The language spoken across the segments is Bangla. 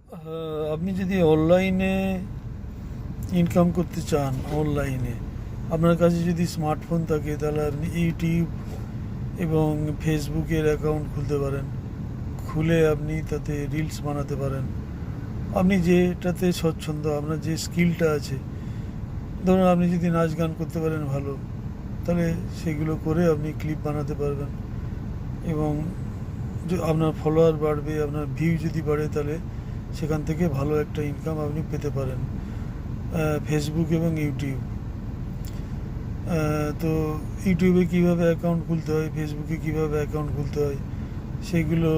আপনি যদি অনলাইনে ইনকাম করতে চান, অনলাইনে আপনার কাছে যদি স্মার্টফোন থাকে তাহলে আপনি ইউটিউব এবং ফেসবুকের অ্যাকাউন্ট খুলতে পারেন। খুলে আপনি তাতে রিলস বানাতে পারেন। আপনি যেটাতে স্বচ্ছন্দ, আপনার যে স্কিলটা আছে, ধরুন আপনি যদি নাচ গান করতে পারেন ভালো, তাহলে সেগুলো করে আপনি ক্লিপ বানাতে পারবেন এবং আপনার ফলোয়ার বাড়বে, আপনার ভিউ যদি বাড়ে তাহলে সেখান থেকে ভালো একটা ইনকাম আপনি পেতে পারেন। ফেসবুক এবং ইউটিউব। তো ইউটিউবে কীভাবে অ্যাকাউন্ট খুলতে হয়, ফেসবুকে কীভাবে অ্যাকাউন্ট খুলতে হয়, সেগুলো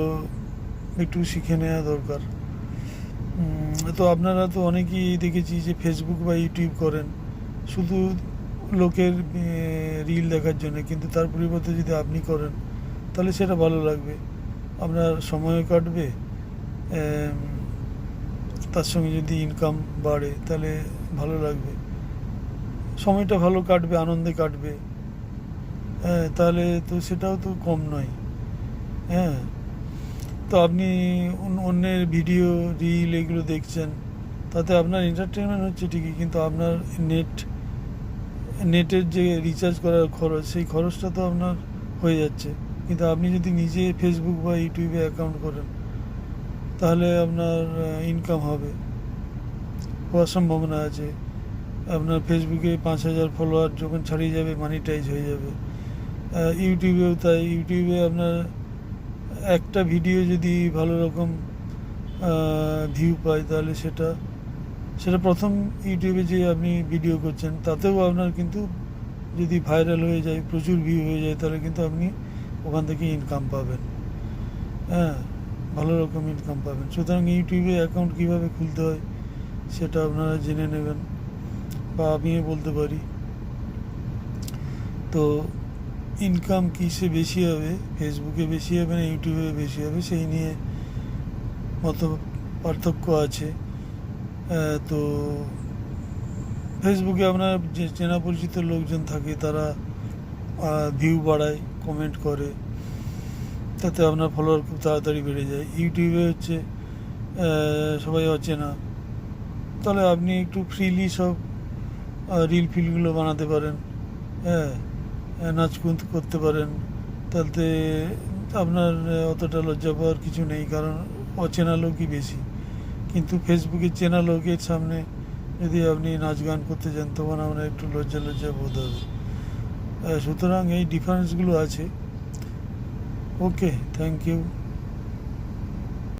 একটু শিখে নেওয়া দরকার। তো আপনারা তো অনেকেই দেখেছি যে ফেসবুক বা ইউটিউব করেন শুধু লোকের রিল দেখার জন্য, কিন্তু তার পরিবর্তে যদি আপনি করেন তাহলে সেটা ভালো লাগবে, আপনার সময়ও কাটবে, তার সঙ্গে যদি ইনকাম বাড়ে তাহলে ভালো লাগবে, সময়টা ভালো কাটবে, আনন্দে কাটবে। হ্যাঁ, তাহলে তো সেটাও তো কম নয়। হ্যাঁ, তো আপনি অন্যের ভিডিও রিল এগুলো দেখছেন, তাতে আপনার এন্টারটেনমেন্ট হচ্ছে ঠিকই, কিন্তু আপনার নেটের যে রিচার্জ করার খরচ, সেই খরচটা তো আপনার হয়ে যাচ্ছে। কিন্তু আপনি যদি নিজে ফেসবুক বা ইউটিউবে অ্যাকাউন্ট করেন তাহলে আপনার ইনকাম হবে, হওয়ার সম্ভাবনা আছে। আপনার ফেসবুকে 5,000 ফলোয়ার যখন ছাড়িয়ে যাবে মানিটাইজ হয়ে যাবে। ইউটিউবেও তাই। ইউটিউবে আপনার একটা ভিডিও যদি ভালো রকম ভিউ পায় তাহলে সেটা সেটা প্রথম ইউটিউবে যে আপনি ভিডিও করছেন তাতেও আপনার কিন্তু যদি ভাইরাল হয়ে যায়, প্রচুর ভিউ হয়ে যায়, তাহলে কিন্তু আপনি ওখান থেকে ইনকাম পাবেন। হ্যাঁ, ভালো রকম ইনকাম পাবেন। সুতরাং ইউটিউবে অ্যাকাউন্ট কীভাবে খুলতে হয় সেটা আপনারা জেনে নেবেন, বা আমিও বলতে পারি। তো ইনকাম কিসে বেশি হবে, ফেসবুকে বেশি হবে না ইউটিউবে বেশি হবে, সেই নিয়ে মত পার্থক্য আছে। তো ফেসবুকে আপনার যে চেনা পরিচিত লোকজন থাকে তারা ভিউ বাড়ায়, কমেন্ট করে, তাতে আপনার ফলোয়ার খুব তাড়াতাড়ি বেড়ে যায়। ইউটিউবে হচ্ছে সবাই অচেনা, তাহলে আপনি একটু ফ্রিলি সব রিল ফিলগুলো বানাতে পারেন। হ্যাঁ, নাচ করতে পারেন, তাতে আপনার অতটা লজ্জা পাওয়ার কিছু নেই, কারণ অচেনা লোকই বেশি। কিন্তু ফেসবুকে চেনা লোকের সামনে যদি আপনি নাচ গান করতে চান তখন আপনার একটু লজ্জা লজ্জা বোধ হবে। সুতরাং এই ডিফারেন্সগুলো আছে। ওকে, থ্যাংক ইউ।